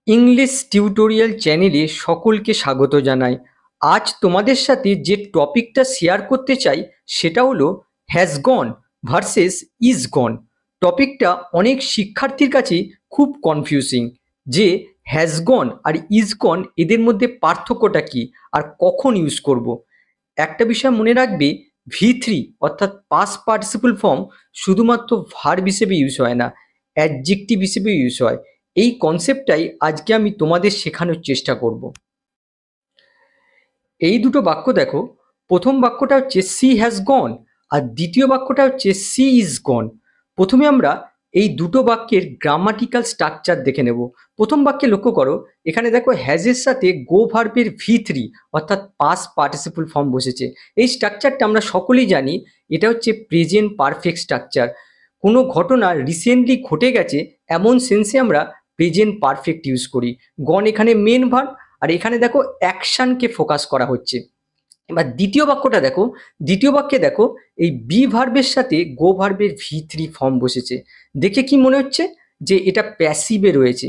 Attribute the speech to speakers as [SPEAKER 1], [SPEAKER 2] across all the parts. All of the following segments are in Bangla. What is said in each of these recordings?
[SPEAKER 1] ইংলিশ টিউটোরিয়াল চ্যানেলে সকলকে স্বাগত জানাই। আজ তোমাদের সাথে যে টপিকটা শেয়ার করতে চাই সেটা হলো হ্যাজ গন ভার্সেস ইজ গন। টপিকটা অনেক শিক্ষার্থীর কাছে খুব কনফিউজিং যে হ্যাজ গন আর ইজ গন এদের মধ্যে পার্থক্যটা কি আর কখন ইউজ করব। একটা বিষয় মনে রাখবে, V3 অর্থাৎ পাস্ট পার্টিসিপল ফর্ম শুধুমাত্র ভার্ব হিসেবে ইউজ হয় না, অ্যাডজেক্টিভ হিসেবে ইউজ হয়। এই কনসেপ্টটাই আজকে আমি তোমাদের শেখানোর চেষ্টা করব। এই দুটো বাক্য দেখো, প্রথম বাক্যটা হচ্ছে সি হ্যাজ গন আর দ্বিতীয় বাক্যটা হচ্ছে সি ইজ গন। প্রথমে আমরা এই দুটো বাক্যের গ্রামাটিক্যাল স্ট্রাকচার দেখে নেব। প্রথম বাক্যে লক্ষ্য করো, এখানে দেখো হ্যাজের সাথে গো ভার্বের V3 অর্থাৎ পাস্ট পার্টিসিপল ফর্ম বসেছে। এই স্ট্রাকচারটা আমরা সকলেই জানি, এটা হচ্ছে প্রেজেন্ট পারফেক্ট স্ট্রাকচার। কোনো ঘটনা রিসেন্টলি ঘটে গেছে এমন সেন্সে আমরা প্রেজেন্ট পারফেক্ট ইউজ করি। গন এখানে মেন ভার্ব আর এখানে দেখো অ্যাকশনকে ফোকাস করা হচ্ছে। এবার দ্বিতীয় বাক্যটা দেখো, দ্বিতীয় বাক্যে দেখো এই বি ভার্বের সাথে গো ভার্বের V3 ফর্ম বসেছে। দেখে কি মনে হচ্ছে যে এটা প্যাসিভে রয়েছে,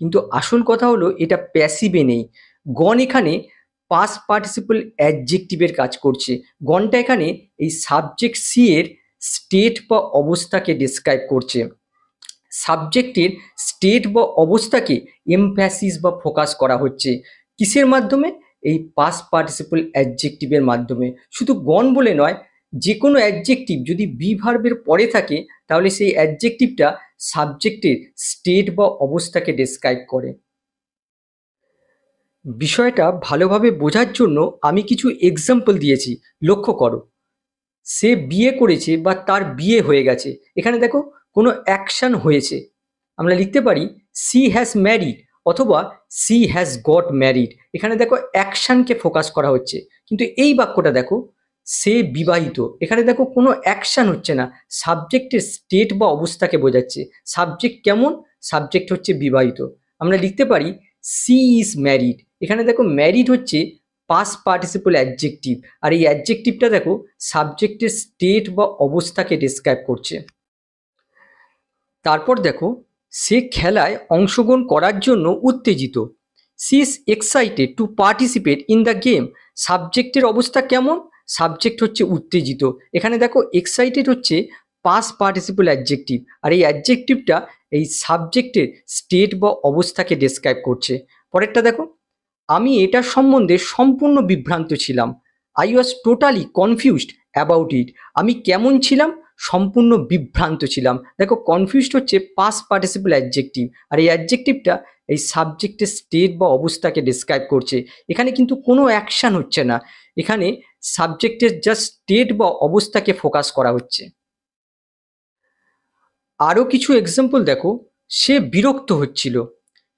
[SPEAKER 1] কিন্তু আসল কথা হলো এটা প্যাসিভে নেই। গন এখানে পাস্ট পার্টিসিপল অ্যাডজেক্টিভের কাজ করছে। গনটা এখানে এই সাবজেক্ট সি এর স্টেট বা অবস্থাকে ডেসক্রাইব করছে। সাবজেক্টের স্টেট বা অবস্থাকে এমফ্যাসিস বা ফোকাস করা হচ্ছে কিসের মাধ্যমে? এই পাস্ট পার্টিসিপল অ্যাডজেক্টিভের মাধ্যমে। শুধু গন বলে নয়, যে কোনো অ্যাডজেক্টিভ যদি বি ভার্বের পরে থাকে তাহলে সেই অ্যাডজেক্টিভটা সাবজেক্টের স্টেট বা অবস্থাকে ডেসক্রাইব করে। বিষয়টা ভালোভাবে বোঝার জন্য আমি কিছু এক্সাম্পল দিয়েছি, লক্ষ্য করো। সে বিয়ে করেছে বা তার বিয়ে হয়ে গেছে, এখানে দেখো কোনো অ্যাকশন হয়েছে। আমরা লিখতে পারি সি হ্যাজ ম্যারিড অথবা সি হ্যাজ গট ম্যারিড। এখানে দেখো অ্যাকশনকে ফোকাস করা হচ্ছে। কিন্তু এই বাক্যটা দেখো, সে বিবাহিত, এখানে দেখো কোনো অ্যাকশন হচ্ছে না, সাবজেক্টের স্টেট বা অবস্থাকে বোঝাচ্ছে। সাবজেক্ট কেমন? সাবজেক্ট হচ্ছে বিবাহিত। আমরা লিখতে পারি সি ইজ ম্যারিড, এখানে দেখো ম্যারিড হচ্ছে পাস্ট পার্টিসিপল অ্যাডজেক্টিভ আর এই অ্যাডজেক্টিভটা দেখো সাবজেক্টের স্টেট বা অবস্থাকে ডেসক্রাইব করছে। তারপর দেখো সে খেলায় অংশগ্রহণ করার জন্য উত্তেজিত। She is excited to participate in the game. সাবজেক্টের অবস্থা কেমন? সাবজেক্ট হচ্ছে উত্তেজিত। এখানে দেখো এক্সাইটেড হচ্ছে পাস্ট পার্টিসিপল অ্যাডজেক্টিভ আর এই অ্যাডজেক্টিভটা এই সাবজেক্টের স্টেট বা অবস্থাকে ডেসক্রাইব করছে। পরেরটা দেখো, আমি এটার সম্বন্ধে সম্পূর্ণ বিভ্রান্ত ছিলাম। I was totally confused about it. আমি কেমন ছিলাম? সম্পূর্ণ বিভ্রান্ত ছিলাম। দেখো কনফিউজড হচ্ছে পাস্ট পার্টিসিপল অ্যাডজেক্টিভ আর এই অ্যাডজেক্টিভটা এই সাবজেক্টের স্টেট বা অবস্থাকে ডেসক্রাইব করছে। এখানে কিন্তু কোনো অ্যাকশন হচ্ছে না, এখানে সাবজেক্টের জাস্ট স্টেট বা অবস্থাকে ফোকাস করা হচ্ছে। আরও কিছু এক্সাম্পল দেখো, সে বিরক্ত হচ্ছিল।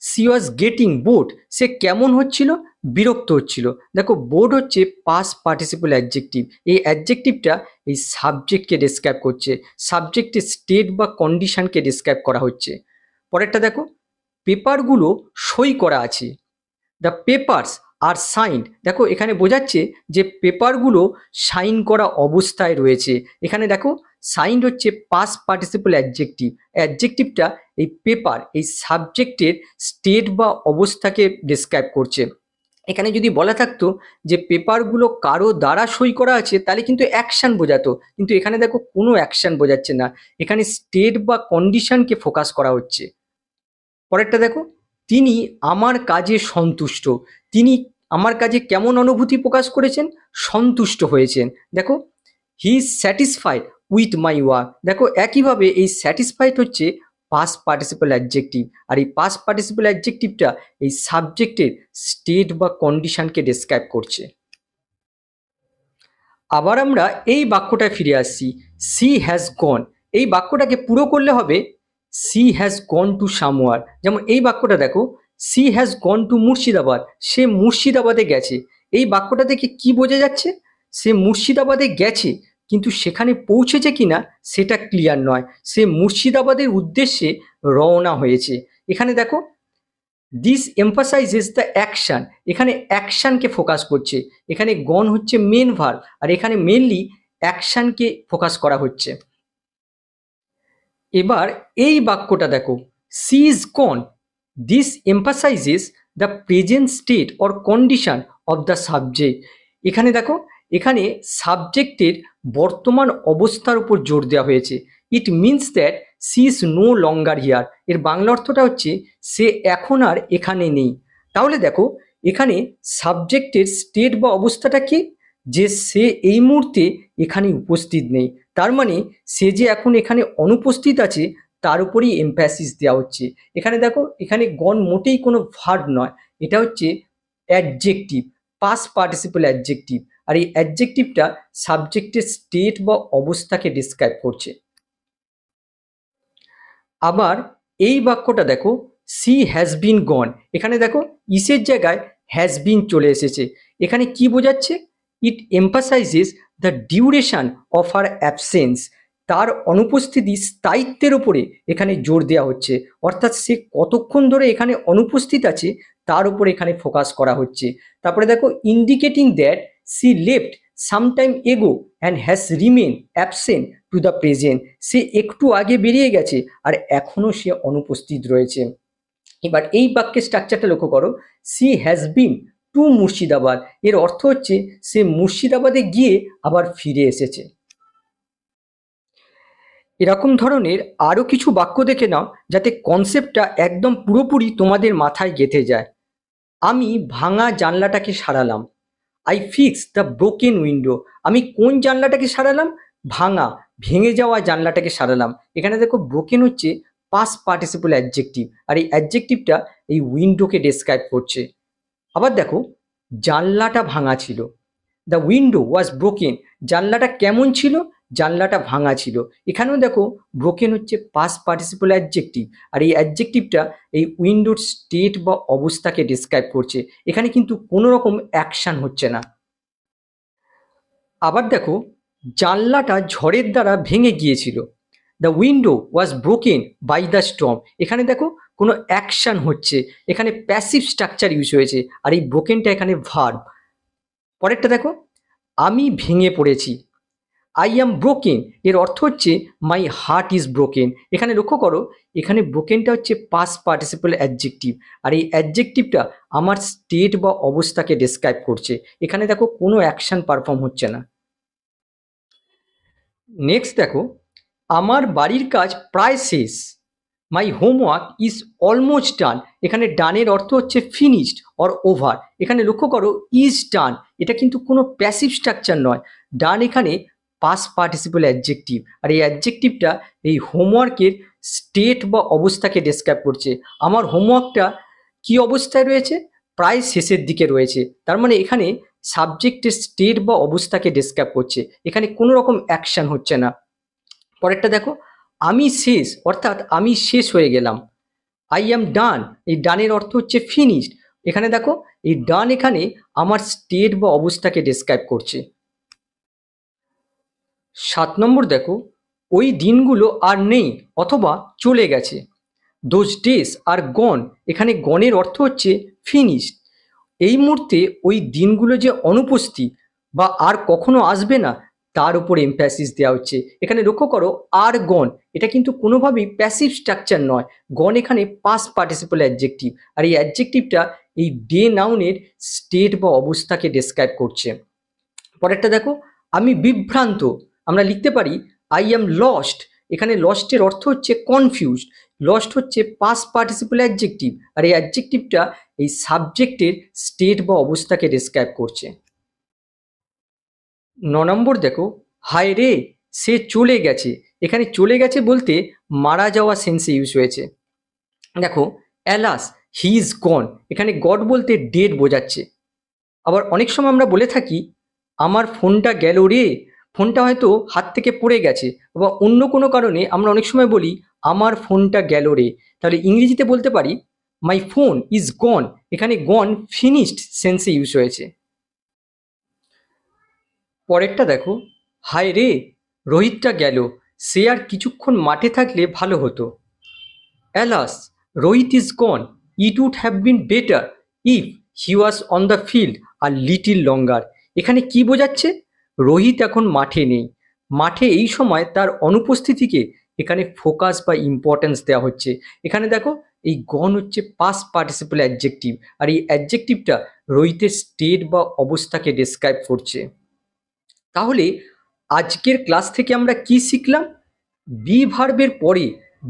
[SPEAKER 1] She was getting bored. সে কেমন হচ্ছিল? বিরক্ত হচ্ছিল। দেখো বোর্ড হচ্ছে পাস্ট পার্টিসিপল অ্যাডজেক্টিভ, এই অ্যাডজেক্টিভটা এই সাবজেক্টকে ডেসক্রাইব করছে, সাবজেক্টের স্টেট বা কন্ডিশনকে ডেসক্রাইব করা হচ্ছে। পরেরটা দেখো, পেপারগুলো সই করা আছে। The papers are signed. দেখো এখানে বোঝাচ্ছে যে পেপারগুলো সাইন করা অবস্থায় রয়েছে। এখানে দেখো সাইন্ড হচ্ছে পাস্ট পার্টিসিপল অ্যাডজেক্টিভ, অ্যাডজেক্টিভটা এই পেপার এই সাবজেক্টের স্টেট বা অবস্থাকে ডেসক্রাইব করছে। এখানে যদি বলা থাকতো যে পেপারগুলো কারো দ্বারা সই করা আছে তাহলে কিন্তু অ্যাকশন বোঝাতো, কিন্তু এখানে দেখো কোনো অ্যাকশন বোঝাচ্ছে না, এখানে স্টেট বা কন্ডিশনকে ফোকাস করা হচ্ছে। পরেরটা দেখো, তিনি আমার কাজে সন্তুষ্ট। তিনি আমার কাজে কেমন অনুভূতি প্রকাশ করেছেন? সন্তুষ্ট হয়েছেন। দেখো he is satisfied with my work. দেখো একইভাবে এই স্যাটিসফাইড হচ্ছে পাস্ট পার্টিসিপল অ্যাডজেক্টিভ আর এই পাস্ট পার্টিসিপল অ্যাডজেক্টিভটা এই সাবজেক্টের স্টেট বা কন্ডিশনকে ডেসক্রাইব করছে। আবার আমরা এই বাক্যটায় ফিরে আসছি, সি হ্যাজ গন। এই বাক্যটাকে পুরো করলে হবে she has gone to somewhere. যেমন এই বাক্যটা দেখো, she has gone to Murshidabad. সে মুর্শিদাবাদে গেছে। এই বাক্যটা থেকে কি বোঝা যাচ্ছে? সে মুর্শিদাবাদে গেছে, কিন্তু সেখানে পৌঁছেছে কিনা সেটা ক্লিয়ার নয়। সে মুর্শিদাবাদের উদ্দেশ্যে রওনা হয়েছে। এখানে দেখো দিস এমফাসাইজেস দ্য অ্যাকশন, এখানে অ্যাকশনকে ফোকাস করছে। এখানে গন হচ্ছে মেন ভার্ব আর এখানে মেনলি অ্যাকশনকে ফোকাস করা হচ্ছে। এবার এই বাক্যটা দেখো, she is gone this emphasises the present state or condition of the subject. এখানে দেখো, এখানে সাবজেক্টের বর্তমান অবস্থার উপর জোর দেওয়া হয়েছে। It means that she is no longer here. এর বাংলা অর্থটা হচ্ছে সে এখন আর এখানে নেই। তাহলে দেখো, এখানে সাবজেক্টের স্টেট বা অবস্থাটা কি, যে সে এই মুহূর্তে এখানে উপস্থিত নেই। তার মানে সে যে এখন এখানে অনুপস্থিত আছে তার উপরেই এমফ্যাসিস দেওয়া হচ্ছে। এখানে দেখো, এখানে গণ মোটেই কোনো ভার্ব নয়, এটা হচ্ছে অ্যাডজেক্টিভ, পাস্ট পার্টিসিপল অ্যাডজেক্টিভ। আর এই অ্যাডজেক্টিভটা সাবজেক্টের স্টেট বা অবস্থাকে ডিসক্রাইব করছে। আবার এই বাক্যটা দেখো, সি হ্যাজ বিন গন। এখানে দেখো ইসের জায়গায় হ্যাজ বিন চলে এসেছে। এখানে কি বোঝাচ্ছে? It emphasises the duration of her absence. তার অনুপস্থিতি স্থায়িত্বের ওপরে এখানে জোর দেওয়া হচ্ছে, অর্থাৎ সে কতক্ষণ ধরে এখানে অনুপস্থিত আছে তার উপরে এখানে ফোকাস করা হচ্ছে। তারপরে দেখো, indicating that she left sometime ago and has remain absent to the present. সে একটু আগে বেরিয়ে গেছে আর এখনো সে অনুপস্থিত রয়েছে। এবার এই বাক্যের স্ট্রাকচারটা লক্ষ্য করো, she has been to Murshidabad. এর অর্থ হচ্ছে সে মুর্শিদাবাদে গিয়ে আবার ফিরে এসেছে। এরকম ধরনের আরও কিছু বাক্য দেখে নাও যাতে কনসেপ্টটা একদম পুরোপুরি তোমাদের মাথায় গেঁথে যায়। আমি ভাঙা জানলাটাকে সারালাম। I fix the broken window. আমি কোন জানলাটাকে সারালাম? ভাঙা, ভেঙে যাওয়া জানলাটাকে সারালাম। এখানে দেখো, ব্রোকেন হচ্ছে পাস্ট পার্টিসিপল অ্যাডজেক্টিভ, আর এই অ্যাডজেক্টিভটা এই উইন্ডোকে ডেসক্রাইব করছে। আবার দেখো, জানলাটা ভাঙা ছিল, দ্য উইন্ডো ওয়াজ ব্রোকেন। জানলাটা কেমন ছিল? জানলাটা ভাঙা ছিল। এখানেও দেখো, ব্রোকেন হচ্ছে পাস্ট পার্টিসিপল অ্যাডজেক্টিভ, আর এই অ্যাডজেক্টিভটা এই উইন্ডোর স্টেট বা অবস্থাকে ডিসক্রাইব করছে। এখানে কিন্তু কোনো রকম অ্যাকশন হচ্ছে না। আবার দেখো, জানলাটা ঝড়ের দ্বারা ভেঙে গিয়েছিল, the window was broken by the storm. এখানে দেখো কোনো অ্যাকশন হচ্ছে, এখানে প্যাসিভ স্ট্রাকচার ইউজ হয়েছে, আর এই ব্রোকেনটা এখানে ভার্ব। পরেরটা দেখো, আমি ভেঙে পড়েছি, আই অ্যাম ব্রোকেন। এর অর্থ হচ্ছে মাই হার্ট ইজ ব্রোকেন। এখানে লক্ষ্য করো, এখানে ব্রোকেনটা হচ্ছে পাস্ট পার্টিসিপল অ্যাডজেক্টিভ, আর এই অ্যাডজেক্টিভটা আমার স্টেট বা অবস্থাকে ডেসক্রাইব করছে। এখানে দেখো কোনো অ্যাকশন পারফর্ম হচ্ছে না। নেক্সট দেখো, আমার বাড়ির কাজ প্রায় শেষ, my homework is almost done. এখানে ডানের অর্থ হচ্ছে ফিনিশড অর ওভার। এখানে লক্ষ্য করো, ইজ ডান এটা কিন্তু কোনো প্যাসিভ স্ট্রাকচার নয়। ডান এখানে পাস্ট পার্টিসিপল অ্যাডজেক্টিভ, আর এই অ্যাডজেক্টিভটা এই হোমওয়ার্কের স্টেট বা অবস্থাকে ডেসক্রাইব করছে। আমার হোমওয়ার্কটা কি অবস্থায় রয়েছে? প্রায় শেষের দিকে রয়েছে। তার মানে এখানে সাবজেক্টের স্টেট বা অবস্থাকে ডেসক্রাইব করছে, এখানে কোনো রকম অ্যাকশন হচ্ছে না। পরেরটা দেখো, আমি শেষ অর্থাৎ আমি শেষ হয়ে গেলাম, আই অ্যাম ডান। এই ডানের অর্থ হচ্ছে ফিনিশড। এখানে দেখো, এই ডান এখানে আমার স্টেট বা অবস্থাকে ডেসক্রাইব করছে। 7 নম্বর দেখো, ওই দিনগুলো আর নেই অথবা চলে গেছে, দোজ ডেজ আর গন। এখানে গনের অর্থ হচ্ছে ফিনিশড। এই মুহূর্তে ওই দিনগুলো যে অনুপস্থিত বা আর কখনো আসবে না তার উপর এমফ্যাসিস দেওয়া হচ্ছে। এখানে লক্ষ্য করো, আর গন এটা কিন্তু কোনোভাবেই প্যাসিভ স্ট্রাকচার নয়। গন এখানে পাস্ট পার্টিসিপল অ্যাডজেক্টিভ, আর এই অ্যাডজেক্টিভটা এই ডে নাউনের স্টেট বা অবস্থাকে ডেসক্রাইব করছে। পরেরটা দেখো, আমি বিভ্রান্ত। আমরা লিখতে পারি আই অ্যাম লস্ট। এখানে লস্টের অর্থ হচ্ছে কনফিউজড। লস্ট হচ্ছে পাস্ট পার্টিসিপল অ্যাডজেক্টিভ, আর এই অ্যাডজেক্টিভটা এই সাবজেক্টের স্টেট বা অবস্থাকে ডেসক্রাইব করছে। 9 নম্বর দেখো, হায় রে সে চলে গেছে। এখানে চলে গেছে বলতে মারা যাওয়া সেন্সে ইউজ হয়েছে। দেখো, অ্যালাস হি ইজ গন। এখানে গড বলতে ডেড বোঝাচ্ছে। আবার অনেক সময় আমরা বলে থাকি আমার ফোনটা গেল রে। ফোনটা হয়তো হাত থেকে পড়ে গেছে, বা অন্য কোনো কারণে আমরা অনেক সময় বলি আমার ফোনটা গেল রে। তাহলে ইংরেজিতে বলতে পারি মাই ফোন ইজ গন। এখানে গন ফিনিশড সেন্সে ইউজ হয়েছে। পরেরটা দেখো, হায় রে রোহিতটা গেল, সে আর কিছুক্ষণ মাঠে থাকলে ভালো হতো। Alas Rohit is gone, it would have been better if he was on the field a little longer. এখানে কি বোঝাচ্ছে? রোহিত এখন মাঠে নেই, মাঠে এই সময় তার অনুপস্থিতিকে এখানে ফোকাস বা ইম্পর্টেন্স দেওয়া হচ্ছে। এখানে দেখো, এই গন হচ্ছে পাস্ট পার্টিসিপল অ্যাডজেক্টিভ, আর এই অ্যাডজেক্টিভটা রোহিতের স্টেট বা অবস্থাকে ডেসক্রাইব করছে। তাহলে আজকের ক্লাস থেকে আমরা কি শিখলাম? বি ভার্বের পরে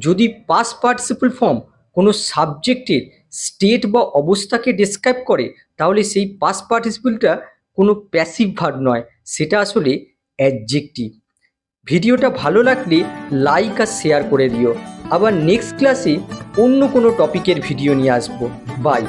[SPEAKER 1] যদি পাস্ট পার্টিসিপল ফর্ম কোনো সাবজেক্টের স্টেট বা অবস্থাকে ডেসক্রাইব করে, তাহলে সেই পাস্ট পার্টিসিপলটা কোনো প্যাসিভ ভার্ব নয়, সেটা আসলে অ্যাডজেক্টিভ। ভিডিওটা ভালো লাগলে লাইক আর শেয়ার করে দিও। আবার নেক্সট ক্লাসে অন্য কোনো টপিকের ভিডিও নিয়ে আসবো। বাই।